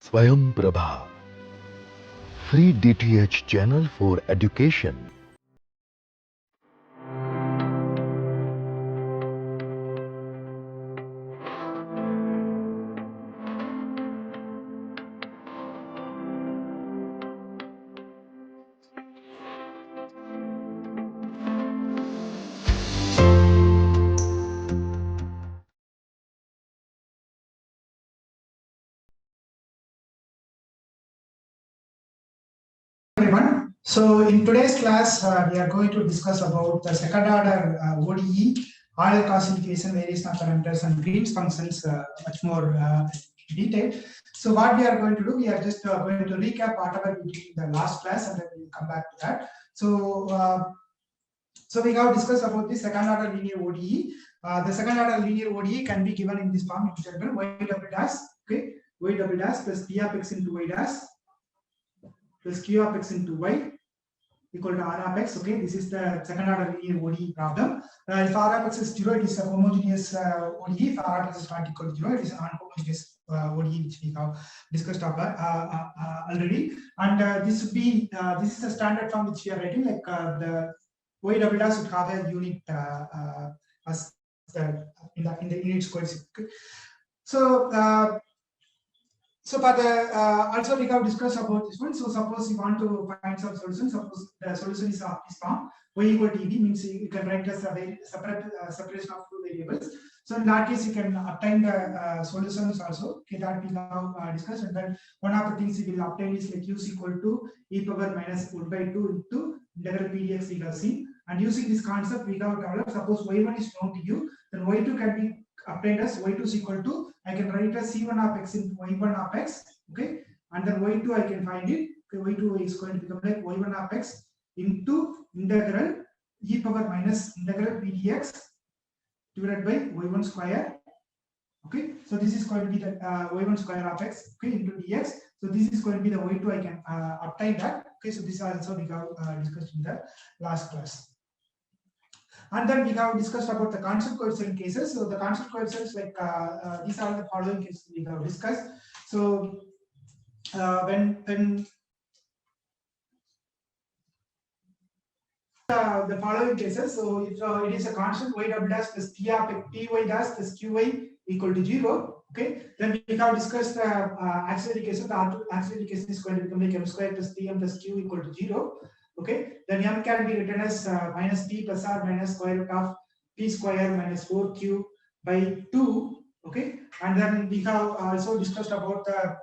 Swayam Prabha, free DTH channel for education. Everyone. So in today's class, we are going to discuss about the second order ODE, Euler Cauchy equation, various parameters, and Green's functions much more detail. So what we are going to do, we are just going to recap whatever we did in the last class, and then we will come back to that. So we have discussed about the second order linear ODE. The second order linear ODE can be given in this form in general: y double dash, okay, y double dash plus p of x into y dash plus q of x into y equal to r of x. Okay, this is the second order linear ODE problem. If r of x is 0, it is a homogeneous ODE. If r of x is not equal to 0, it is an unhomogeneous ODE, which we have discussed already. And this would be this is the standard form which we are writing. Like the y double dash would have a unit as in the unit squares. Okay. So for the also we have discussed about this one. So suppose you want to find some solution. Suppose the solution is of this form: y equal to EB, means you can write as a separation of two variables. So in that case, you can obtain the solutions also. Okay, that we have discussed. And then one of the things you will obtain is like u is equal to e power minus 1 by 2 into integral p dx we have seen. And using this concept, we have developed. Suppose y1 is known to you, then y2 can be obtained as y2 is equal to, I can write as c1 of x into y1 of x, okay, and then y2 I can find it. Okay, y2 is going to become like y1 of x into integral e power minus integral p dx divided by y1 square. Okay, so this is going to be the y1 square of x, okay, into dx. So this is going to be the y2 I can obtain that. Okay, so this also we have discussed in the last class. And then we have discussed about the constant coefficient cases. So the constant coefficients, like these are the following cases we have discussed. So when the following cases, so if it is a constant y double dash plus p y dash plus qy equal to 0, okay, then we have discussed the auxiliary cases. The auxiliary case is going to become like m square plus pm plus q equal to 0. Okay, then m can be written as minus p plus r minus square root of p square minus 4q by 2. Okay, and then we have also discussed about the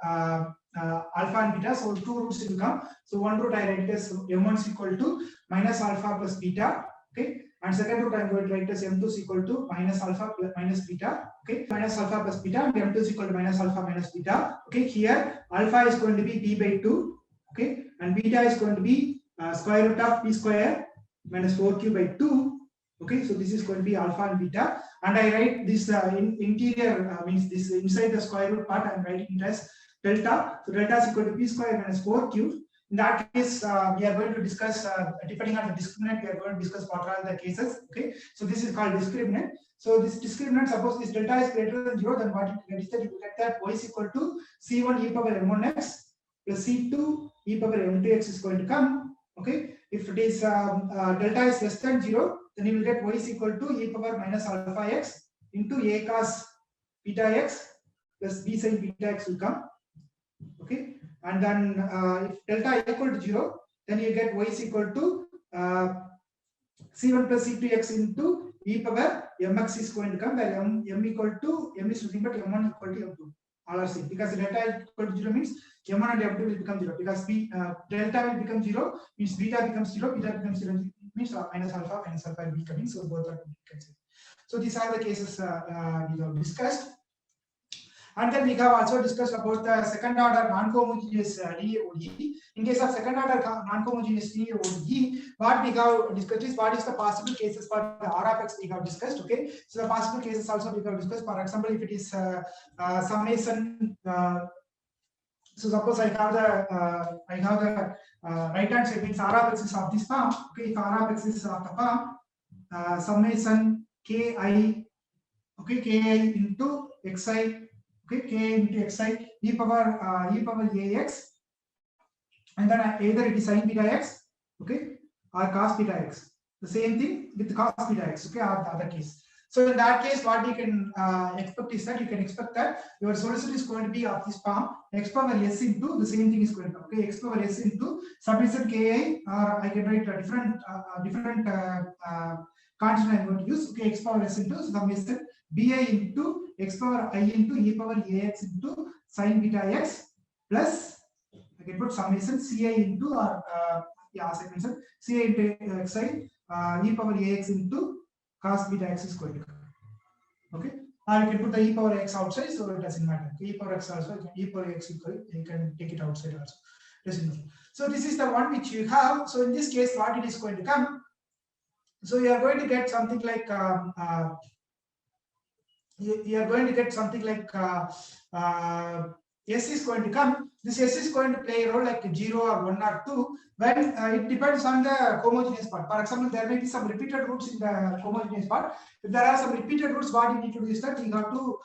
alpha and beta. So two roots will come. So one root I write it as m1 is equal to minus alpha plus beta. Okay, and second root I am going to write as m2 is equal to minus alpha plus minus beta. Okay, minus alpha plus beta, and m2 is equal to minus alpha minus beta. Okay, here alpha is going to be p by 2. Okay, and beta is going to be square root of p square minus 4q by 2. Okay, so this is going to be alpha and beta, and I write this interior means this inside the square root part. I am writing it as delta. So delta is equal to p square minus 4q. In that case, we are going to discuss depending on the discriminant. We are going to discuss what are the cases. Okay, so this is called discriminant. So this discriminant, suppose this delta is greater than 0, then what you get is that you get that y is equal to c1 e power m1x plus c2 e power m2x is going to come. Okay, if it is delta is less than 0, then you will get y is equal to e power minus alpha x into a cos beta x plus b sin beta x will come. Okay, and then if delta equal to 0, then you get y is equal to c1 plus c2x into e power mx is going to come, where m equal to m is nothing but m1 equal to m2. All are same, because delta equal to 0 means m1 and m2 will become 0, because delta will become 0 means beta becomes 0, beta becomes 0 means minus alpha will be coming, so both are cancelled. So these are the cases we have discussed. And then we have also discussed about the second order non-homogeneous linear ODE. In case of second order non-homogeneous linear ODE, what we have discussed is what is the possible cases for the R of x we have discussed. Okay, so the possible cases also we have discussed. For example, if it is summation. So suppose I have the right hand side means R of x is of this form. Okay, if R of x is of the form summation ki, okay, ki into xi. Okay, k into xi e power ax, and then either it is sin beta x, okay, or cos beta x. The same thing with cos beta x, okay, or the other case. So in that case, what you can expect is that you can expect that your solution is going to be of this form: x power s into the same thing is going to, okay, x power s into summation ki, or I can write a different constant I'm going to use. Okay, x power s into summation bi into x power I into e power ax into sin beta x plus, I can put summation ci into, or yeah, as I mentioned, ci into xi e power ax into cos beta x is going to come. Okay, or you can put the e power x outside, so it doesn't matter. E power x also, e power x equal, you can take it outside also. Doesn't matter. So this is the one which you have. So in this case, what it is going to come? So you are going to get something like you are going to get something like S is going to come. This S is going to play a role like 0 or 1 or 2 when it depends on the homogeneous part. For example, there may be some repeated roots in the homogeneous part. If there are some repeated roots, what you need to do is that you have to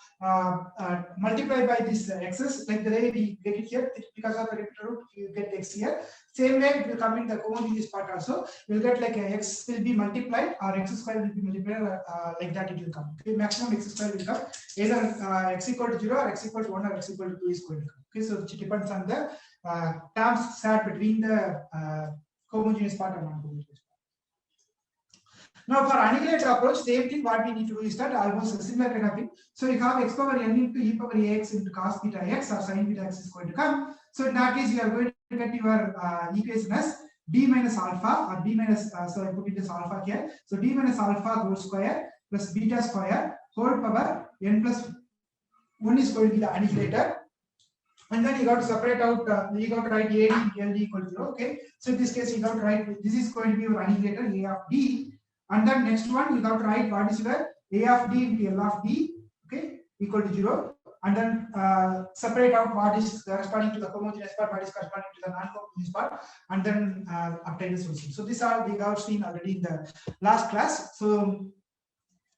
multiply by this x's, like the way we get it here. Because of the repeated root, you get x here. Same way it will come in the homogeneous part also. You'll get like a x will be multiplied, or x square will be multiplied, like that it will come. Okay, maximum x square will come either x equal to 0 or x equal to 1 or x equal to 2 is going to come. Okay, so it depends on the terms sat between the homogeneous part and non-homogeneous part. Now for annihilator approach, same thing. What we need to do is that almost a similar kind of thing. So you have x power n into e power ax into cos beta x or sin beta x is going to come. So in that case, you are going to get your equation as d minus alpha, or d minus, so I put it as alpha here. So d minus alpha whole square plus beta square whole power n plus 1 is going to be the annihilator. And then you got to separate out, you got to write AD LD equal to 0. Okay, so in this case, you got to write this is going to be your annihilator A of D, and then next one you got to write what is your A of D into L of D, okay, equal to 0, and then separate out what is corresponding to the homogeneous part, what is corresponding to the non-homogeneous part, and then obtain the solution. So these are we have seen already in the last class. So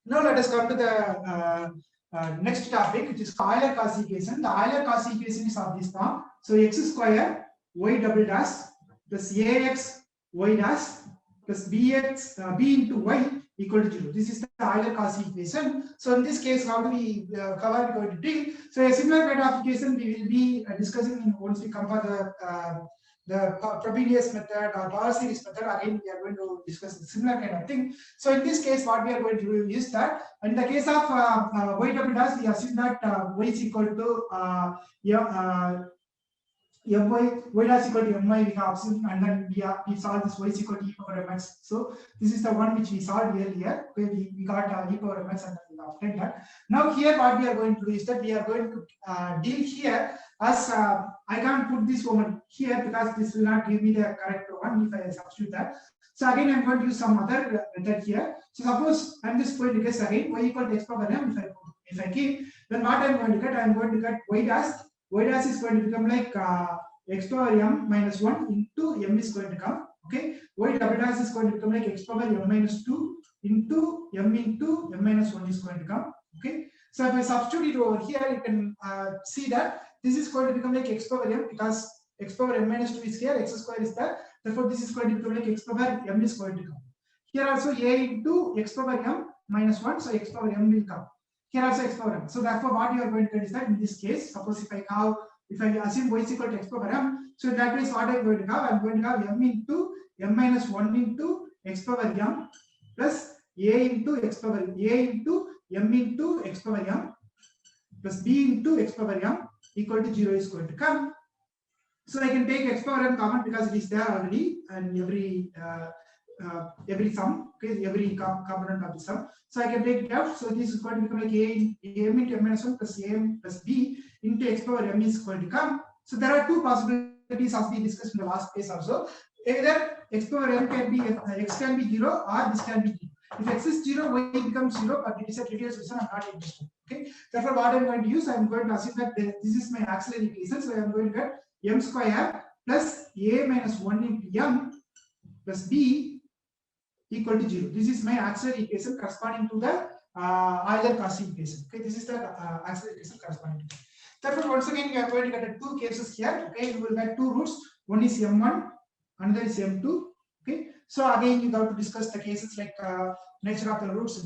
now let us come to the next topic, which is Euler-Cauchy equation. The Euler-Cauchy equation is of this form. So x square y double dash plus ax y dash plus bx b into y equal to 0. This is the Euler-Cauchy equation. So in this case, how do we cover? We are going to deal. So a similar kind of equation we will be discussing once we come for the Frobenius method or power series method. Again, we are going to discuss a similar kind of thing. So in this case, what we are going to do is that in the case of y double dash, we assume that y is equal to y dash equal to my, we have assumed, and then we solve this y is equal to e power mx. So this is the one which we solved earlier. Okay, we got e power mx, and then we obtained that. Now here what we are going to do is that we are going to deal here as I can't put this one here because this will not give me the correct one if I substitute that. So again I'm going to use some other method here. So suppose I'm just going to guess again y equal to x power m. If I keep, then what I'm going to get, I'm going to get y dash. Y dash is going to become like x power m minus 1 into m is going to come. Okay, y double dash is going to become like x power m minus 2 into m minus 1 is going to come. Okay, so if I substitute it over here, you can see that this is going to become like x power m, because x power m minus 2 is here, x square is there. Therefore, this is going to become like x power m is going to come. Here also a into x power m minus 1, so x power m will come. Here also x power m. So therefore, what you are going to get is that in this case, suppose if I assume y is equal to x power m, so in that case, what I'm going to have? I'm going to have m into m minus 1 into x power m plus a into x power a into m into x power m plus b into x power m equal to 0 is going to come. So I can take x power m common because it is there already, and every sum, okay, every component of the sum. So I can take it out. So this is going to become like m into m minus 1 plus m plus b into x power m is going to come. So there are two possibilities as we discussed in the last case also. Either x power m can be x can be 0 or this can be 0. If x is 0, y becomes 0, but it is a trivial solution. I'm not interested. Okay. Therefore, what I'm going to use, I'm going to assume that this is my auxiliary equation. So I'm going to get m square plus a minus 1 into m plus b equal to 0. This is my auxiliary equation corresponding to the Euler-Cauchy equation. Okay, this is the auxiliary equation corresponding to that. Therefore, once again, we are going to get two cases here. Okay, you will get two roots. One is M1, another is M2. Okay, so again, you have to discuss the cases like nature of the roots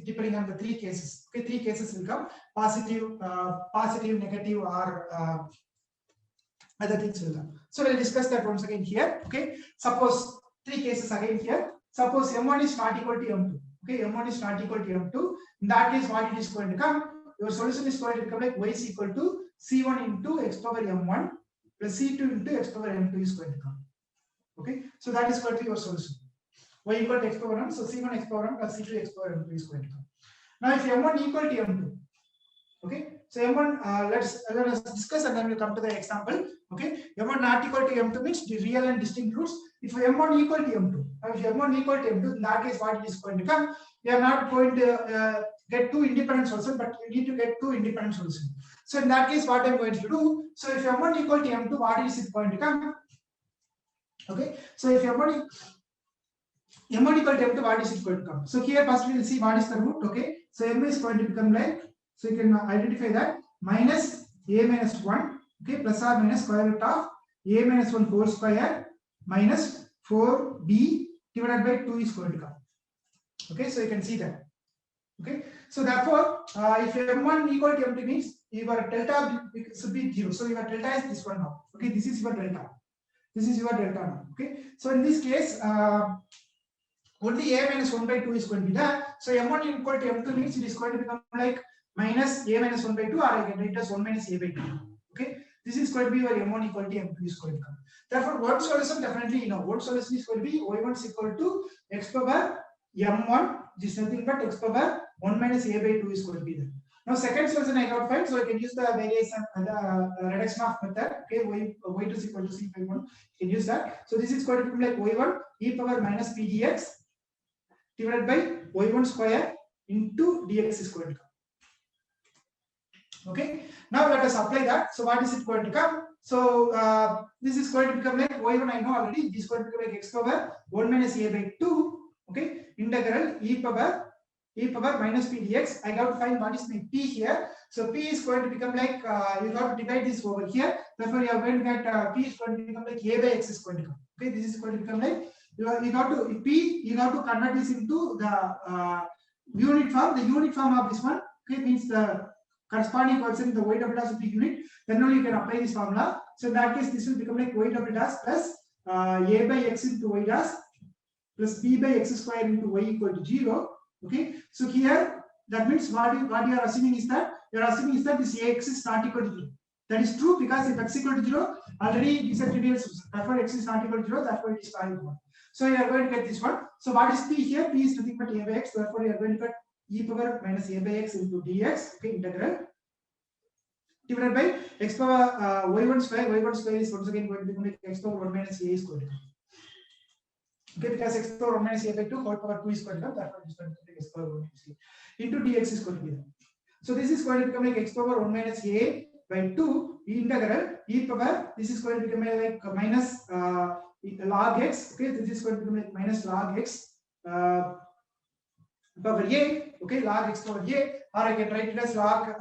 depending on the three cases. Okay, three cases will come: positive, negative, or other things will come. So we'll discuss that once again here. Okay, suppose three cases again here. Suppose M1 is not equal to M2. Okay, M1 is not equal to M2. In that case, what it is going to come? Your solution is going to become like y is equal to C1 into x power M1 plus C2 into x power M2 is going to come. Okay, so that is going to be your solution. Y equal to x power m, so C1 x power m plus C2 x power M2 is going to come. Now, if M1 equal to M2, okay, so M1, let us discuss and then we'll come to the example. Okay, M1 not equal to M2 means the real and distinct roots. If M1 equal to M2, if M1 equal to M2, in that case, what it is going to come? We are not going to get two independent solutions, but we need to get two independent solutions. So in that case, what I'm going to do? So if M1 equal to M2, what is it going to come? Okay, so if M1 equal to M2, what is it going to come? So here first we will see what is the root. Okay, so M is going to become like, so you can identify that minus a minus 1, okay, plus or minus square root of a minus 1 whole square minus 4b divided by 2 is going to come. Okay, so you can see that. Okay, so therefore, if M1 equal to M2 means your delta should be 0. So your delta is this one now. Okay, this is your delta. This is your delta now. Okay, so in this case, only a minus 1 by 2 is going to be there. So M1 equal to M2 means it is going to become like minus a minus 1 by 2, or I can write it as 1 minus a by 2. Okay, this is going to be your M1 equal to M2 is going to come. Therefore, one solution definitely, you know, one solution is going to be y1 is equal to x power m1, which is nothing but x power 1 minus a by 2 is going to be there. Now, second solution I got find, so I can use the variation reduction of method. Okay, y2 is equal to c by 1. You can use that. So this is going to become like y1 e power minus p dx divided by y1 square into dx is going to come. Okay, now let us apply that. So what is it going to come? So this is going to become like y1 I know already. This is going to become like x power 1 minus a by 2. Okay, integral e power minus p dx. I got to find what is my p here. So p is going to become like you got to divide this over here. Therefore, you are going to get p is going to become like a by x is going to come. Okay, this is going to become like you got to p. You got to convert this into the unit form. The unit form of this one, okay, means the corresponding coefficient, the y double dash will be unit. Then only you can apply this formula. So in that case, this will become like y double dash plus a by x into y dash plus b by x square into y equal to 0. Okay, so here that means what you are assuming is that this x is not equal to 0. That is true because if x equal to 0, already this is trivial solution. Therefore, x is not equal to 0. Therefore, it is valid 1. So you are going to get this one. So what is p here? P is nothing but a by x. Therefore, you are going to get e power minus a by x into dx. Okay, integral divided by x power y1 square. Y1 square is once again going to become like x power 1 minus a is going to come. Okay, because x power 1 minus a by 2 whole power 2 is going to come. Therefore, it is going to be x power 1 minus a into dx is going to be there. So this is going to become like x power 1 minus a by 2 integral e power. This is going to become like minus log x. Okay, this is going to become like minus log x power a. Okay, log x power a, or I can write it as log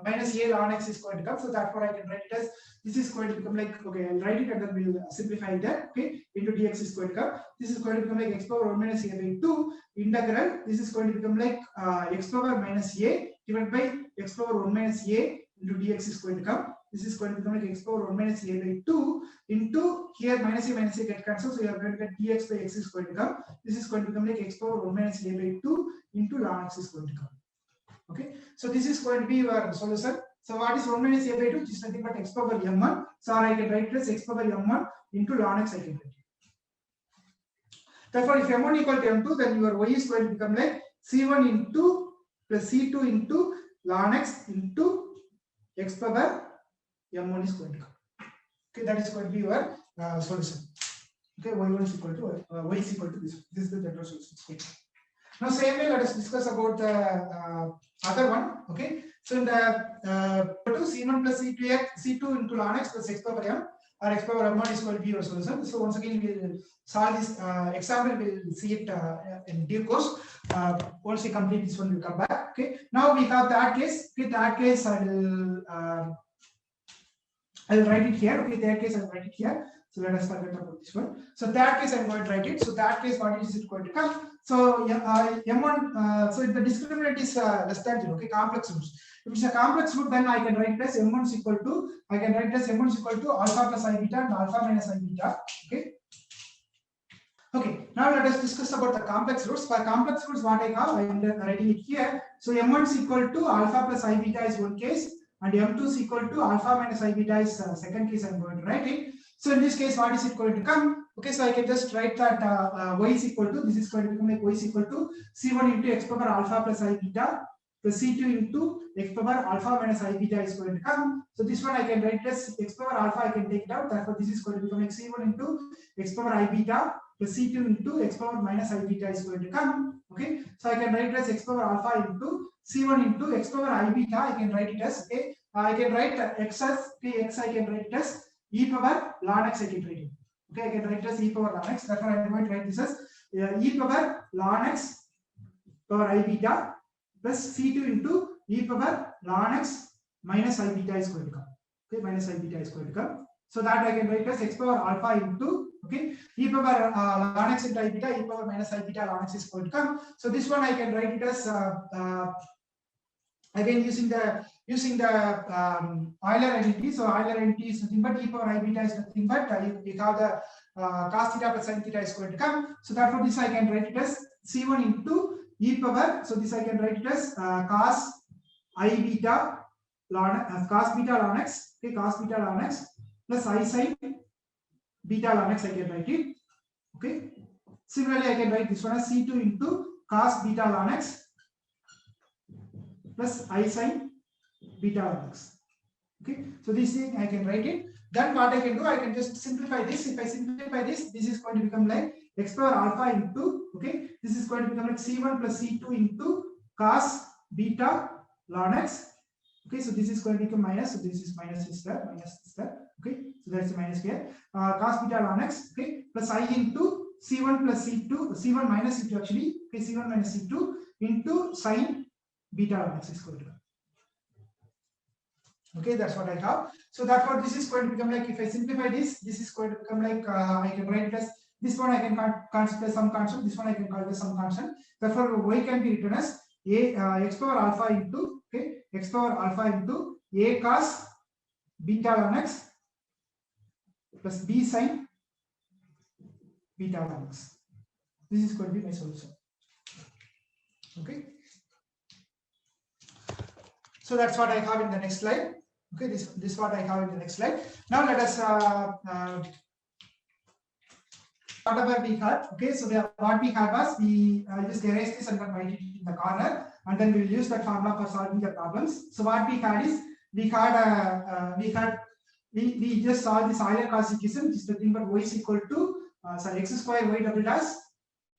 minus a log x is going to come. So therefore, I can write it as this is going to become like, okay, I'll write it and then we'll simplify that. Okay, into dx is going to come. This is going to become like x power 1 minus a by 2 integral. This is going to become like x power minus a divided by x power 1 minus a into dx is going to come. This is going to become like x power 1 minus a by 2 into here minus a get cancelled. So you are going to get dx by x is going to come. This is going to become like x power 1 minus a by 2 into ln x is going to come. Okay, so this is going to be your solution. So what is 1 minus a by 2? Which is nothing but x power m1. So I can write it as x power m1 into ln x I can write it. Therefore, if m1 equal to m2, then your y is going to become like c1 into plus c2 into ln x into x power m1 is going to come. Okay, that is going to be your solution. Okay, y1 is equal to y is equal to this. This is the general solution. Okay. Now, same way, let us discuss about the other one. Okay, so in the c1 plus c2 into ln x plus x power m or x power m1 is going to be your solution. So once again, we will solve this example. We will see it in due course. Once we complete this one, we'll come back. Okay, now we have that case. Okay, that case I will I will write it here. Okay, third case I will write it here. So let us forget about this one. So third case I am going to write it. So that case, what is it going to come? So M1. So if the discriminant is less than 0, okay, complex roots. If it's a complex root, then I can write it as M1 is equal to. I can write it as M1 is equal to alpha plus I beta and alpha minus I beta. Okay. Okay, now let us discuss about the complex roots. For complex roots, what I have, I am writing it here. So M1 is equal to alpha plus I beta is one case, and M2 is equal to alpha minus I beta is second case I am going to write it. So in this case, what is it going to come? Okay, so I can just write that y is equal to, this is going to become like y is equal to C1 into x power alpha plus I beta plus C2 into x power alpha minus I beta is going to come. So this one I can write as x power alpha, I can take it out. Therefore, this is going to become like C1 into x power I beta plus C2 into x power minus I beta is going to come. Okay, so I can write it as x power alpha into C1 into x power I beta. I can write it as, okay, I can write x as, okay, x I can write it as e power ln x I can write it. Okay, I can write it as e power ln x. Therefore, I am going to write this as e power ln x power I beta plus C2 into e power ln x minus I beta is going to come. Okay, minus I beta is going to come. So that I can write as x power alpha into, okay, e power ln x into I beta, e power minus I beta ln x is going to come. So this one I can write it as again using the Euler identity. So Euler identity is nothing but e power I beta is nothing but you have the cos theta plus sin theta is going to come. So therefore this I can write it as C1 into e power. So this I can write it as cos I beta ln cos beta ln x, okay, cos beta ln x plus I sin beta ln x I can write it. Okay. Similarly, I can write this one as C2 into cos beta ln x plus I sin beta ln x. Okay, so this thing I can write it. Then what I can do, I can just simplify this. If I simplify this, this is going to become like x power alpha into, okay, this is going to become like C1 plus C2 into cos beta ln x. Okay, so this is going to become minus. So this is minus is there, minus is there. Okay, so that's a minus here. Cos beta ln x, okay, plus I into C1 plus C2, C1 minus C2 actually, okay, C1 minus C2 into sin beta ln x is going to come. Okay, that's what I have. So therefore, this is going to become like, if I simplify this, this is going to become like I can write it as this one I can consider some constant, this one I can call it as some constant. Therefore, y can be written as a x power alpha into, okay, x power alpha into a cos beta ln x plus b sin beta ln x. This is going to be my solution. Okay. So that's what I have in the next slide. Okay, this what I have in the next slide. Now let us whatever we had. Okay, so what we had was we just erase this and then write it in the corner, and then we will use that formula for solving the problems. So what we had is we just solved this Euler Cauchy equation, which is nothing but y is equal to x square y double dash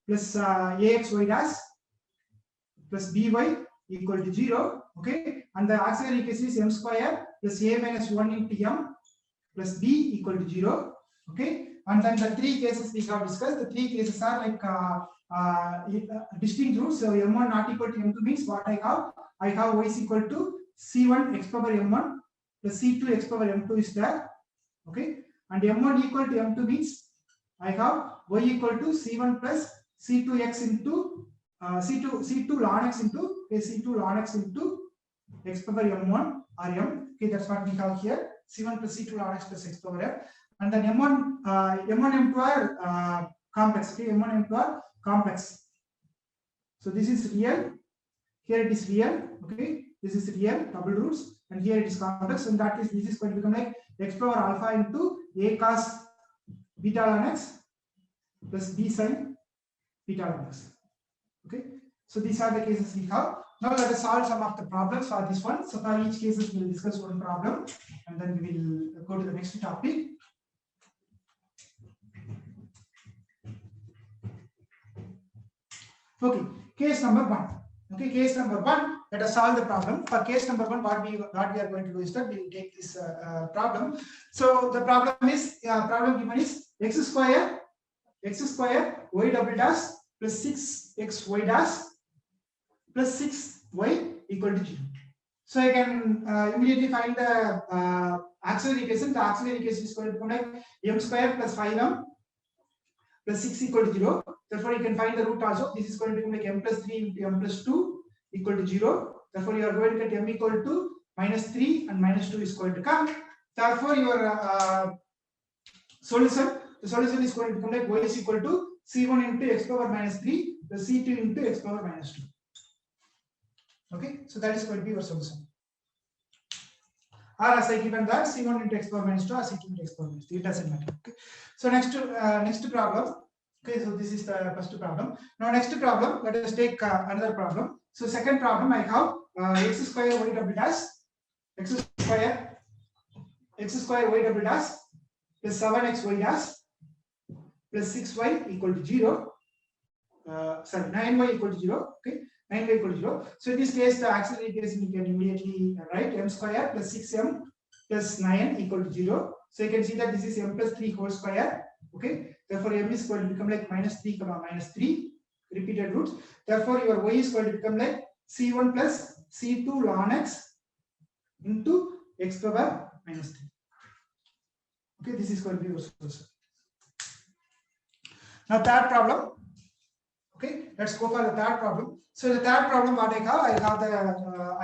plus ax y dash plus by equal to 0. Okay, and the auxiliary equation is m square plus a minus 1 into m plus b equal to 0. Okay, and then the three cases we have discussed. The three cases are like distinct roots. So m1 not equal to m2 means what I have y is equal to c1 x power m1 plus c2 x power m2 is there. Okay, and m1 equal to m2 means I have y equal to c1 plus c2x into c2 ln x into c2 ln x into x power m1 or m. Okay, that's what we have here. C1 plus C2 ln x plus x power m. And then m1 m2 are complex. Okay, m1 m2 are complex. So this is real. Here it is real. Okay, this is real double roots, and here it is complex. So in that case, this is going to become like x power alpha into a cos beta ln x plus b sin beta ln x. Okay, so these are the cases we have. Now let us solve some of the problems for this one. So for each cases we will discuss one problem, and then we will go to the next topic. Okay, case number 1. Okay, case number 1. Let us solve the problem. For case number 1, what we are going to do is that we will take this problem. So the problem is problem given is x square y double dash plus 6xy dash plus 6y equal to 0. So I can immediately find the auxiliary equation. The auxiliary equation is going to become like m square plus 5m plus 6 equal to 0. Therefore, you can find the root also. This is going to become like m plus 3 into m plus 2 equal to 0. Therefore, you are going to get m equal to minus 3 and minus 2 is going to come. Therefore, your solution, the solution is going to become like y is equal to c1 into x power minus 3 plus c2 into x power minus 2. Okay, so that is going to be your solution. Or as I given that c1 into x power minus 2 or c2 into x power minus 3, it doesn't matter. Okay, so next problem. Okay, so this is the first problem. Now next problem, let us take another problem. So second problem, I have x square y double dash x square y double dash plus 7x y dash plus 6y equal to 0. Sorry, 9y equal to 0. Okay, 9y equal to 0. So in this case, the auxiliary equation you can immediately write m square plus 6m plus 9 equal to 0. So you can see that this is m plus 3 whole square. Okay, therefore m is going to become like minus 3 comma minus 3 repeated roots. Therefore your y is going to become like c1 plus c2 ln x into x power minus 3. Okay, this is going to be your solution. Now third problem. Okay, let's go for the third problem. So the third problem, what I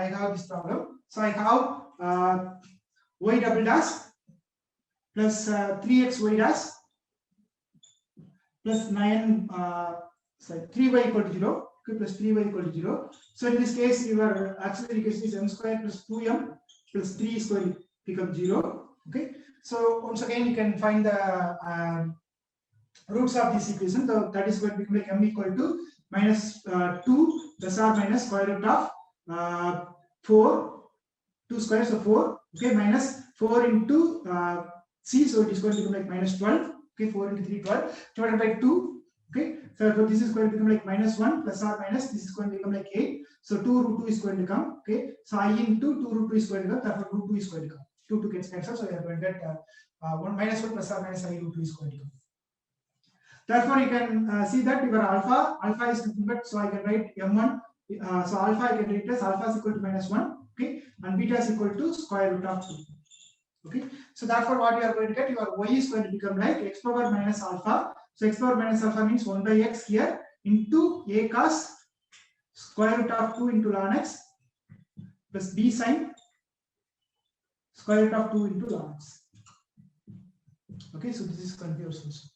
have this problem. So I have y double dash plus 3x y dash plus 3y equal to 0. Okay, plus 3y equal to 0. So in this case, your auxiliary equation is m square plus 2m plus 3 is going to become 0. Okay, so once again you can find the roots of this equation. So that is going to become like m equal to minus 2 plus or minus square root of 4, 2 square, so 4. Okay, minus 4 into c, so it is going to become like minus 12. Okay, 4 into 3, 12 divided by 2. Okay, so this is going to become like minus 1 plus or minus, this is going to become like 8. So 2 root 2 is going to come. Okay, so I into 2 root 2 is going to come, therefore root 2 is going to come. 2 gets cancelled, so you are going to get 1 minus 1 plus or minus I root 2 is going to come. Therefore, you can see that your alpha is nothing but, so I can write m1. So alpha I can write as alpha is equal to minus 1. Okay, and beta is equal to square root of 2. Okay, so therefore what you are going to get, your y is going to become like x power minus alpha. So x power minus alpha means 1 by x here into a cos square root of 2 into ln x plus b sin square root of 2 into ln x. Okay, so this is going to be your solution.